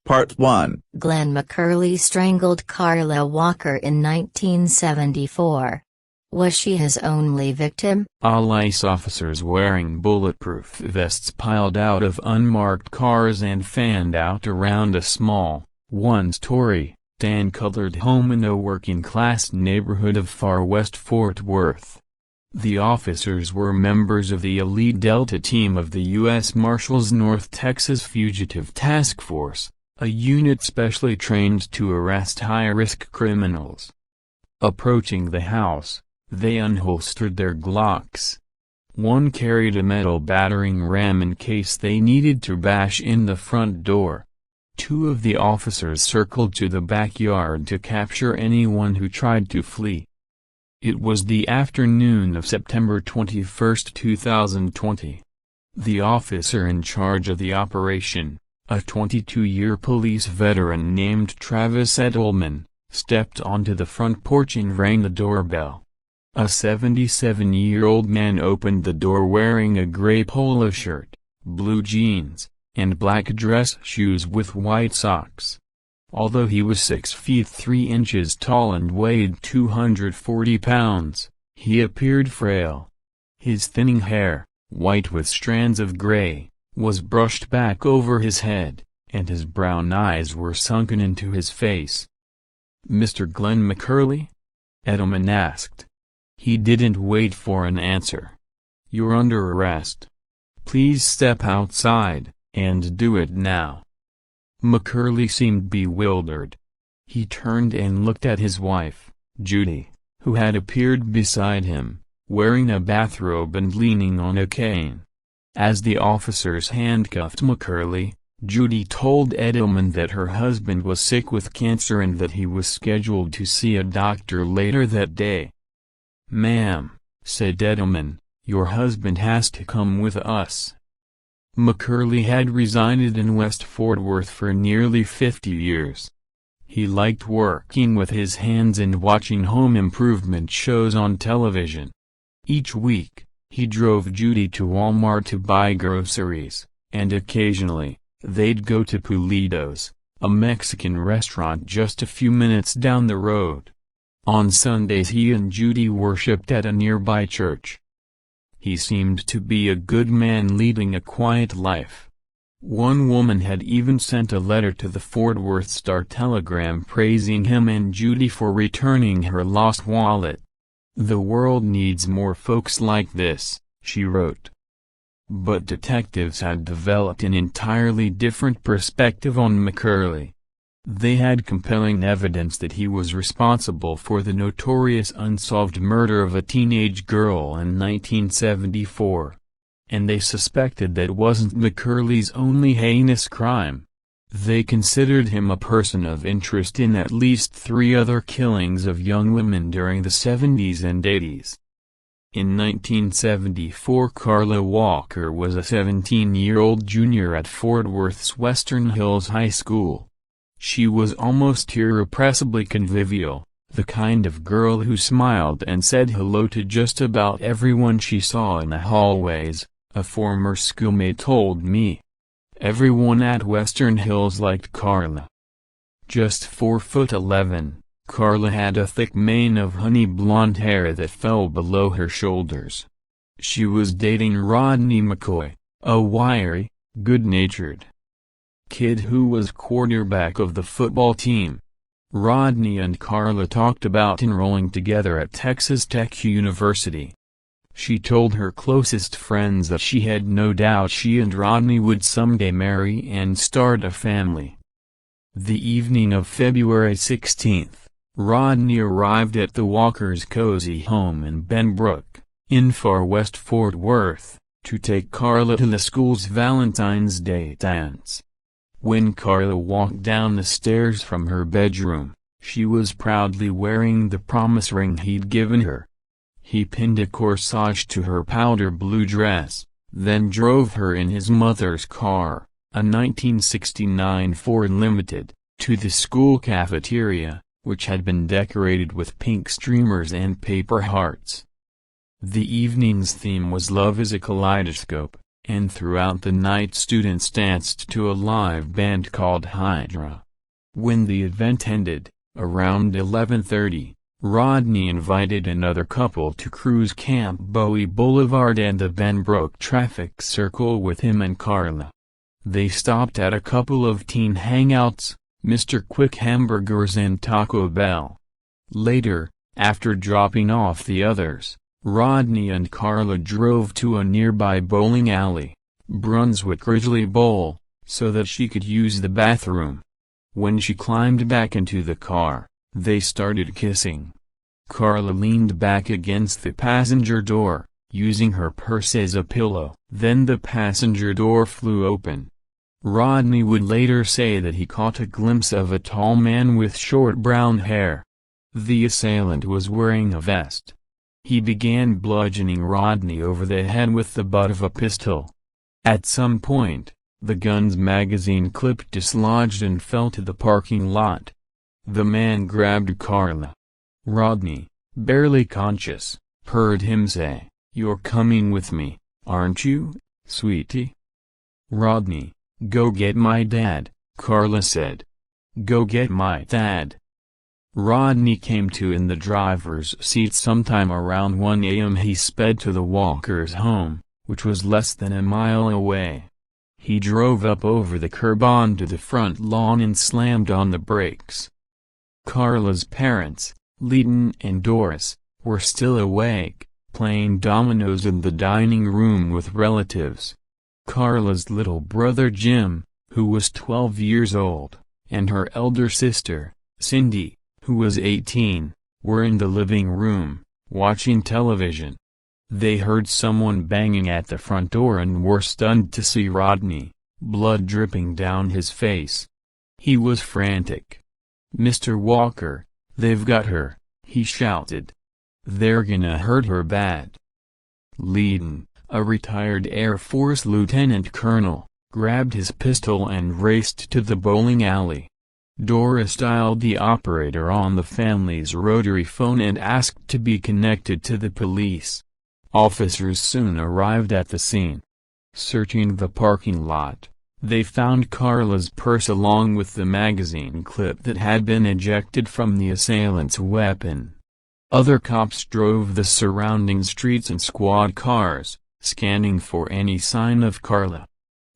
Part 1. Glen McCurley strangled Carla Walker in 1974. Was she his only victim? All ICE officers wearing bulletproof vests piled out of unmarked cars and fanned out around a small, one-story, tan-colored home in a working-class neighborhood of far west Fort Worth. The officers were members of the elite Delta team of the U.S. Marshals North Texas Fugitive Task Force, a unit specially trained to arrest high-risk criminals. Approaching the house, they unholstered their Glocks. One carried a metal battering ram in case they needed to bash in the front door. Two of the officers circled to the backyard to capture anyone who tried to flee. It was the afternoon of September 21, 2020. The officer in charge of the operation, a 22-year police veteran named Travis Edelman, stepped onto the front porch and rang the doorbell. A 77-year-old man opened the door wearing a gray polo shirt, blue jeans, and black dress shoes with white socks. Although he was 6 feet 3 inches tall and weighed 240 pounds, he appeared frail. His thinning hair, white with strands of gray, was brushed back over his head, and his brown eyes were sunken into his face. "Mr. Glen McCurley?" Edelman asked. He didn't wait for an answer. "You're under arrest. Please step outside, and do it now." McCurley seemed bewildered. He turned and looked at his wife, Judy, who had appeared beside him, wearing a bathrobe and leaning on a cane. As the officers handcuffed McCurley, Judy told Edelman that her husband was sick with cancer and that he was scheduled to see a doctor later that day. "Ma'am," said Edelman, "your husband has to come with us." McCurley had resided in West Fort Worth for nearly 50 years. He liked working with his hands and watching home improvement shows on television. Each week, he drove Judy to Walmart to buy groceries, and occasionally, they'd go to Pulido's, a Mexican restaurant just a few minutes down the road. On Sundays he and Judy worshipped at a nearby church. He seemed to be a good man leading a quiet life. One woman had even sent a letter to the Fort Worth Star-Telegram praising him and Judy for returning her lost wallet. "The world needs more folks like this," she wrote. But detectives had developed an entirely different perspective on McCurley. They had compelling evidence that he was responsible for the notorious unsolved murder of a teenage girl in 1974. And they suspected that wasn't McCurley's only heinous crime. They considered him a person of interest in at least 3 other killings of young women during the 70s and 80s. In 1974, Carla Walker was a 17-year-old junior at Fort Worth's Western Hills High School. She was almost irrepressibly convivial, the kind of girl who smiled and said hello to just about everyone she saw in the hallways, a former schoolmate told me. Everyone at Western Hills liked Carla. Just 4'11", Carla had a thick mane of honey blonde hair that fell below her shoulders. She was dating Rodney McCoy, a wiry, good-natured kid who was quarterback of the football team. Rodney and Carla talked about enrolling together at Texas Tech University. She told her closest friends that she had no doubt she and Rodney would someday marry and start a family. The evening of February 16, Rodney arrived at the Walkers' cozy home in Benbrook, in far west Fort Worth, to take Carla to the school's Valentine's Day dance. When Carla walked down the stairs from her bedroom, she was proudly wearing the promise ring he'd given her. He pinned a corsage to her powder blue dress, then drove her in his mother's car, a 1969 Ford Limited, to the school cafeteria, which had been decorated with pink streamers and paper hearts. The evening's theme was "Love is a Kaleidoscope," and throughout the night students danced to a live band called Hydra. When the event ended, around 11:30, Rodney invited another couple to cruise Camp Bowie Boulevard and the Benbrook traffic circle with him and Carla. They stopped at a couple of teen hangouts, Mr. Quick Hamburgers and Taco Bell. Later, after dropping off the others, Rodney and Carla drove to a nearby bowling alley, Brunswick Ridgely Bowl, so that she could use the bathroom. When she climbed back into the car, they started kissing. Carla leaned back against the passenger door, using her purse as a pillow. Then the passenger door flew open. Rodney would later say that he caught a glimpse of a tall man with short brown hair. The assailant was wearing a vest. He began bludgeoning Rodney over the head with the butt of a pistol. At some point, the gun's magazine clip dislodged and fell to the parking lot. The man grabbed Carla. Rodney, barely conscious, heard him say, "You're coming with me, aren't you, sweetie?" "Rodney, go get my dad," Carla said. "Go get my dad." Rodney came to in the driver's seat sometime around 1 a.m. He sped to the Walkers' home, which was less than a mile away. He drove up over the curb onto the front lawn and slammed on the brakes. Carla's parents, Leighton and Doris, were still awake, playing dominoes in the dining room with relatives. Carla's little brother Jim, who was 12 years old, and her elder sister, Cindy, who was 18, were in the living room, watching television. They heard someone banging at the front door and were stunned to see Rodney, blood dripping down his face. He was frantic. "Mr. Walker, they've got her," he shouted. "They're gonna hurt her bad." Leighton, a retired Air Force lieutenant colonel, grabbed his pistol and raced to the bowling alley. Doris dialed the operator on the family's rotary phone and asked to be connected to the police. Officers soon arrived at the scene. Searching the parking lot, they found Carla's purse along with the magazine clip that had been ejected from the assailant's weapon. Other cops drove the surrounding streets in squad cars, scanning for any sign of Carla.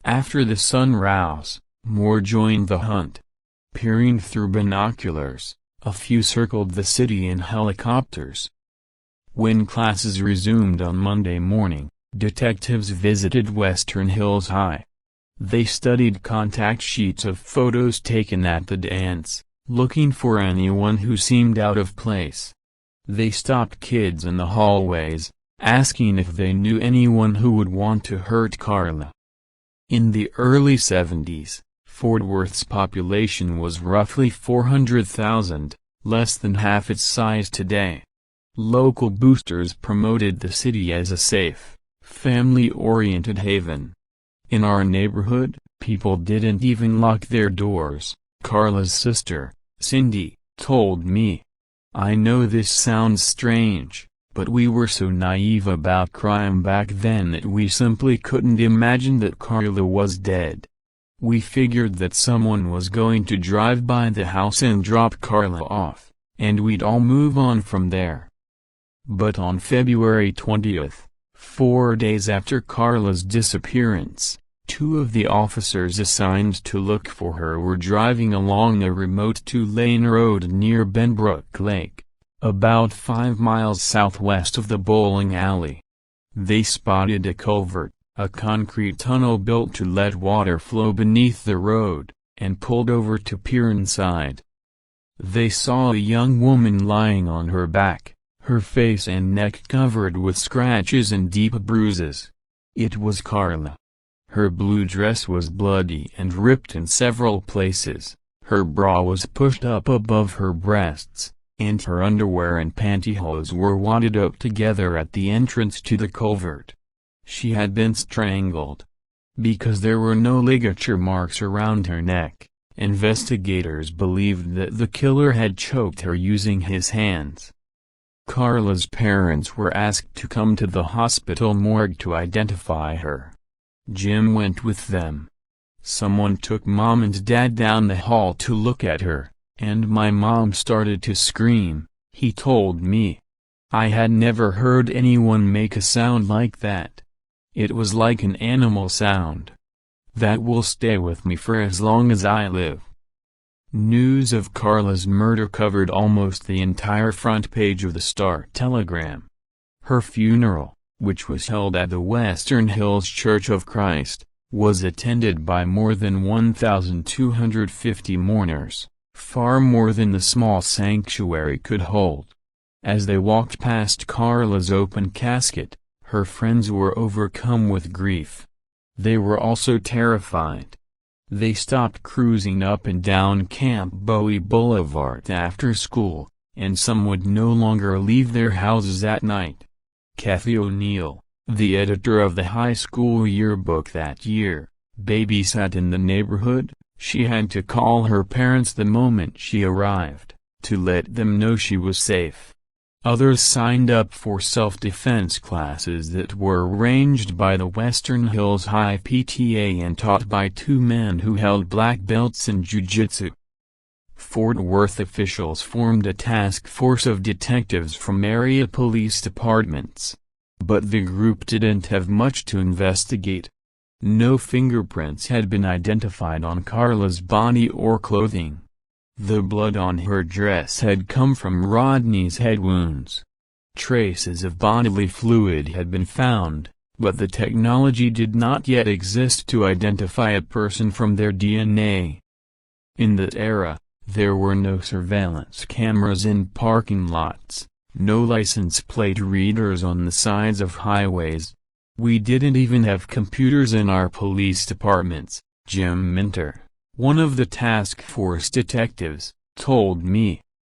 After the sun rose, more joined the hunt. Peering through binoculars, a few circled the city in helicopters. When classes resumed on Monday morning, detectives visited Western Hills High. They studied contact sheets of photos taken at the dance, looking for anyone who seemed out of place. They stopped kids in the hallways, asking if they knew anyone who would want to hurt Carla. In the early 70s, Fort Worth's population was roughly 400,000, less than half its size today. Local boosters promoted the city as a safe, family-oriented haven. "In our neighborhood, people didn't even lock their doors," Carla's sister, Cindy, told me. "I know this sounds strange, but we were so naive about crime back then that we simply couldn't imagine that Carla was dead. We figured that someone was going to drive by the house and drop Carla off, and we'd all move on from there." But on February 20th, 4 days after Carla's disappearance, two of the officers assigned to look for her were driving along a remote 2-lane road near Benbrook Lake, about 5 miles southwest of the bowling alley. They spotted a culvert, a concrete tunnel built to let water flow beneath the road, and pulled over to peer inside. They saw a young woman lying on her back, her face and neck covered with scratches and deep bruises. It was Carla. Her blue dress was bloody and ripped in several places, her bra was pushed up above her breasts, and her underwear and pantyhose were wadded up together at the entrance to the culvert. She had been strangled. Because there were no ligature marks around her neck, investigators believed that the killer had choked her using his hands. Carla's parents were asked to come to the hospital morgue to identify her. Jim went with them. Someone took Mom and Dad down the hall to look at her, and my mom started to scream, he told me. I had never heard anyone make a sound like that. It was like an animal sound. That will stay with me for as long as I live. News of Carla's murder covered almost the entire front page of the Star-Telegram. Her funeral, which was held at the Western Hills Church of Christ, was attended by more than 1,250 mourners, far more than the small sanctuary could hold. As they walked past Carla's open casket, her friends were overcome with grief. They were also terrified. They stopped cruising up and down Camp Bowie Boulevard after school, and some would no longer leave their houses at night. Kathy O'Neill, the editor of the high school yearbook that year, babysat in the neighborhood. She had to call her parents the moment she arrived, to let them know she was safe. Others signed up for self-defense classes that were arranged by the Western Hills High PTA and taught by two men who held black belts in jiu-jitsu. Fort Worth officials formed a task force of detectives from area police departments. But the group didn't have much to investigate. No fingerprints had been identified on Carla's body or clothing. The blood on her dress had come from Rodney's head wounds. Traces of bodily fluid had been found, but the technology did not yet exist to identify a person from their DNA. In that era, there were no surveillance cameras in parking lots, no license plate readers on the sides of highways. We didn't even have computers in our police departments, Jim Minter, one of the task force detectives, told me.